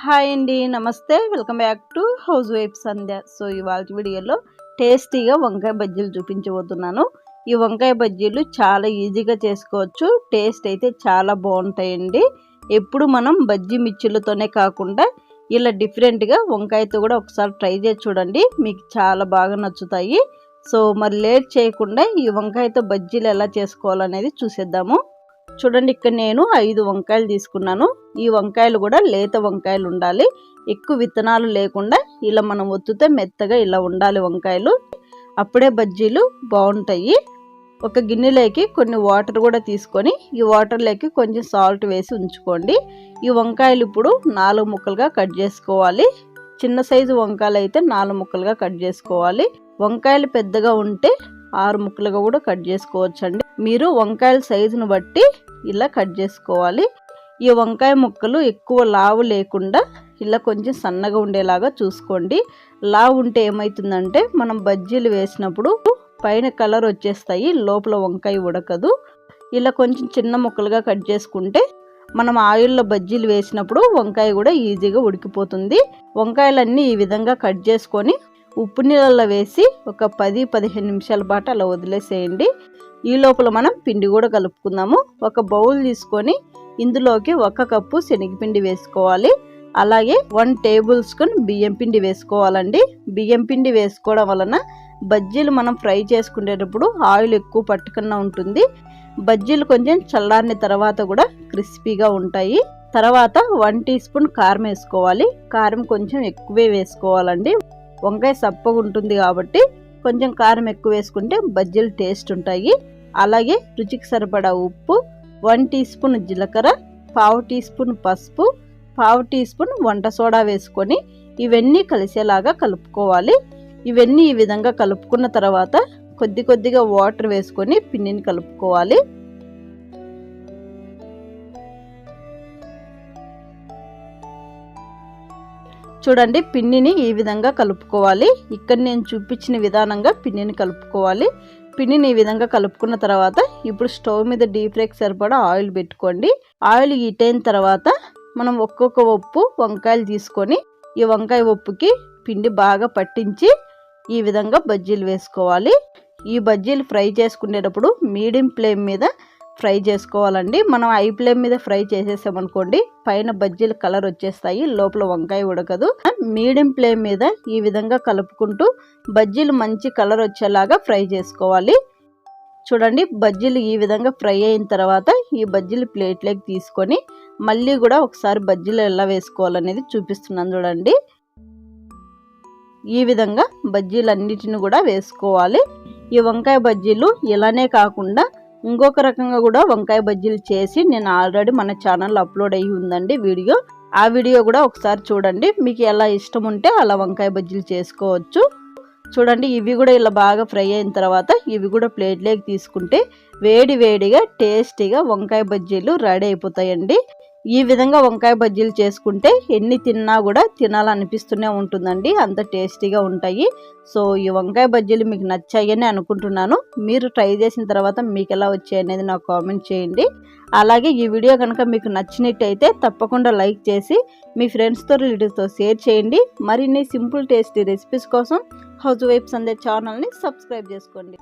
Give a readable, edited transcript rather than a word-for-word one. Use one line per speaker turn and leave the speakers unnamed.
Hi అండి, నమస్తే. Welcome back to house wife Sandhya. So ఇవాళ వీడియోలో టేస్టీగా వంకాయ బజ్జీలు చూపించబోతున్నాను. ఈ వంకాయ బజ్జీలు చాలా ఈజీగా చేసుకోవచ్చు. టేస్ట్ అయితే చాలా బాగుంటాయండి. ఎప్పుడు మనం బజ్జీ మిర్చిలతోనే కాకుండా ఇలా డిఫరెంట్గా వంకాయతో కూడా ఒకసారి ట్రై చేసి చూడండి, మీకు చాలా బాగా నచ్చుతాయి. సో మరి లేట్ చేయకుండా ఈ వంకాయతో బజ్జీలు ఎలా చేసుకోవాలనేది చూసేద్దాము. చూడండి, ఇక్కడ నేను 5 వంకాయలు తీసుకున్నాను. ఈ వంకాయలు కూడా లేత వంకాయలు ఉండాలి, ఎక్కువ విత్తనాలు లేకుండా ఇలా మనం ఒత్తుతే మెత్తగా ఇలా ఉండాలి వంకాయలు, అప్పుడే బజ్జీలు బాగుంటాయి. ఒక గిన్నెలోకి కొన్ని వాటర్ కూడా తీసుకొని ఈ వాటర్లోకి కొంచెం సాల్ట్ వేసి ఉంచుకోండి. ఈ వంకాయలు ఇప్పుడు 4 ముక్కలుగా కట్ చేసుకోవాలి. చిన్న సైజు వంకాయలు అయితే 4 ముక్కలుగా కట్ చేసుకోవాలి. వంకాయలు పెద్దగా ఉంటే 6 ముక్కలుగా కూడా కట్ చేసుకోవచ్చండి. మీరు వంకాయల సైజును బట్టి ఇలా కట్ చేసుకోవాలి. ఈ వంకాయ ముక్కలు ఎక్కువ లావు లేకుండా ఇలా కొంచెం సన్నగా ఉండేలాగా చూసుకోండి. లావు ఉంటే ఏమవుతుందంటే మనం బజ్జీలు వేసినప్పుడు పైన కలర్ వచ్చేస్తాయి, లోపల వంకాయ ఉడకదు. ఇలా కొంచెం చిన్న ముక్కలుగా కట్ చేసుకుంటే మనం ఆయిల్లో బజ్జీలు వేసినప్పుడు వంకాయ కూడా ఈజీగా ఉడికిపోతుంది. వంకాయలన్నీ ఈ విధంగా కట్ చేసుకొని ఉప్పు నీళ్ళల్లో వేసి ఒక 10-15 నిమిషాల పాటు అలా వదిలేసేయండి. ఈ లోపల మనం పిండి కూడా కలుపుకుందాము. ఒక బౌల్ తీసుకొని ఇందులోకి 1 కప్పు శనగపిండి వేసుకోవాలి. అలాగే 1 టేబుల్ స్పూన్ బియ్యం పిండి వేసుకోవాలండి. బియ్యం పిండి వేసుకోవడం వలన బజ్జీలు మనం ఫ్రై చేసుకునేటప్పుడు ఆయిల్ ఎక్కువ పట్టుకున్నా ఉంటుంది. బజ్జీలు కొంచెం చల్లారిన తర్వాత కూడా క్రిస్పీగా ఉంటాయి. తర్వాత 1 టీ స్పూన్ కారం వేసుకోవాలి. కారం కొంచెం ఎక్కువే వేసుకోవాలండి, వంకాయ సప్పగా ఉంటుంది కాబట్టి కొంచెం కారం ఎక్కువ వేసుకుంటే బజ్జీలు టేస్ట్ ఉంటాయి. అలాగే రుచికి సరిపడా ఉప్పు, 1 టీ స్పూన్ జీలకర్ర, 1/2 టీ స్పూన్ పసుపు, 1/2 టీ స్పూన్ వంట సోడా వేసుకొని ఇవన్నీ కలిసేలాగా కలుపుకోవాలి. ఇవన్నీ ఈ విధంగా కలుపుకున్న తర్వాత కొద్దిగా వాటర్ వేసుకొని పిండిని కలుపుకోవాలి. చూడండి, పిండిని ఈ విధంగా కలుపుకోవాలి. ఇక్కడ నేను చూపించిన విధానంగా పిండిని కలుపుకోవాలి. పిండిని ఈ విధంగా కలుపుకున్న తర్వాత ఇప్పుడు స్టవ్ మీద డీప్ ఫ్రైకి సరిపడా ఆయిల్ పెట్టుకోండి. ఆయిల్ హీట్ అయిన తర్వాత మనం ఒక్కొక్క ఒప్పు వంకాయలు తీసుకొని ఈ వంకాయ ఒప్పుకి పిండి బాగా పట్టించి ఈ విధంగా బజ్జీలు వేసుకోవాలి. ఈ బజ్జీలు ఫ్రై చేసుకునేటప్పుడు మీడియం ఫ్లేమ్ మీద ఫ్రై చేసుకోవాలండి. మనం హై ఫ్లేమ్ మీద ఫ్రై చేసేసామనుకోండి పైన బజ్జీలు కలర్ వచ్చేస్తాయి, లోపల వంకాయ ఉడకదు. మీడియం ఫ్లేమ్ మీద ఈ విధంగా కలుపుకుంటూ బజ్జీలు మంచి కలర్ వచ్చేలాగా ఫ్రై చేసుకోవాలి. చూడండి, బజ్జీలు ఈ విధంగా ఫ్రై అయిన తర్వాత ఈ బజ్జీలు ప్లేట్లోకి తీసుకొని మళ్ళీ కూడా ఒకసారి బజ్జీలు ఎలా వేసుకోవాలనేది చూపిస్తున్నాను. చూడండి, ఈ విధంగా బజ్జీలు అన్నిటిని కూడా వేసుకోవాలి. ఈ వంకాయ బజ్జీలు ఇలానే కాకుండా ఇంకొక రకంగా కూడా వంకాయ బజ్జీలు చేసి నేను ఆల్రెడీ మన ఛానల్లో అప్లోడ్ అయ్యి ఉందండి వీడియో. ఆ వీడియో కూడా ఒకసారి చూడండి, మీకు ఎలా ఇష్టం ఉంటే అలా వంకాయ బజ్జీలు చేసుకోవచ్చు. చూడండి, ఇవి కూడా ఇలా బాగా ఫ్రై అయిన తర్వాత ఇవి కూడా ప్లేట్లోకి తీసుకుంటే వేడిగా టేస్టీగా వంకాయ బజ్జీలు రెడీ అయిపోతాయండి. ఈ విధంగా వంకాయ బజ్జీలు చేసుకుంటే ఎన్ని తిన్నా కూడా తినాలనిపిస్తూనే ఉంటుందండి, అంత టేస్టీగా ఉంటాయి. సో ఈ వంకాయ బజ్జీలు మీకు నచ్చాయని అనుకుంటున్నాను. మీరు ట్రై చేసిన తర్వాత మీకు ఎలా వచ్చాయి అనేది నాకు కామెంట్ చేయండి. అలాగే ఈ వీడియో కనుక మీకు నచ్చినట్టయితే తప్పకుండా లైక్ చేసి మీ ఫ్రెండ్స్తో రిలేటివ్స్తో షేర్ చేయండి. మరిన్ని సింపుల్ టేస్టీ రెసిపీస్ కోసం హౌస్ వైఫ్ సంధ్య ఛానల్ని సబ్స్క్రైబ్ చేసుకోండి.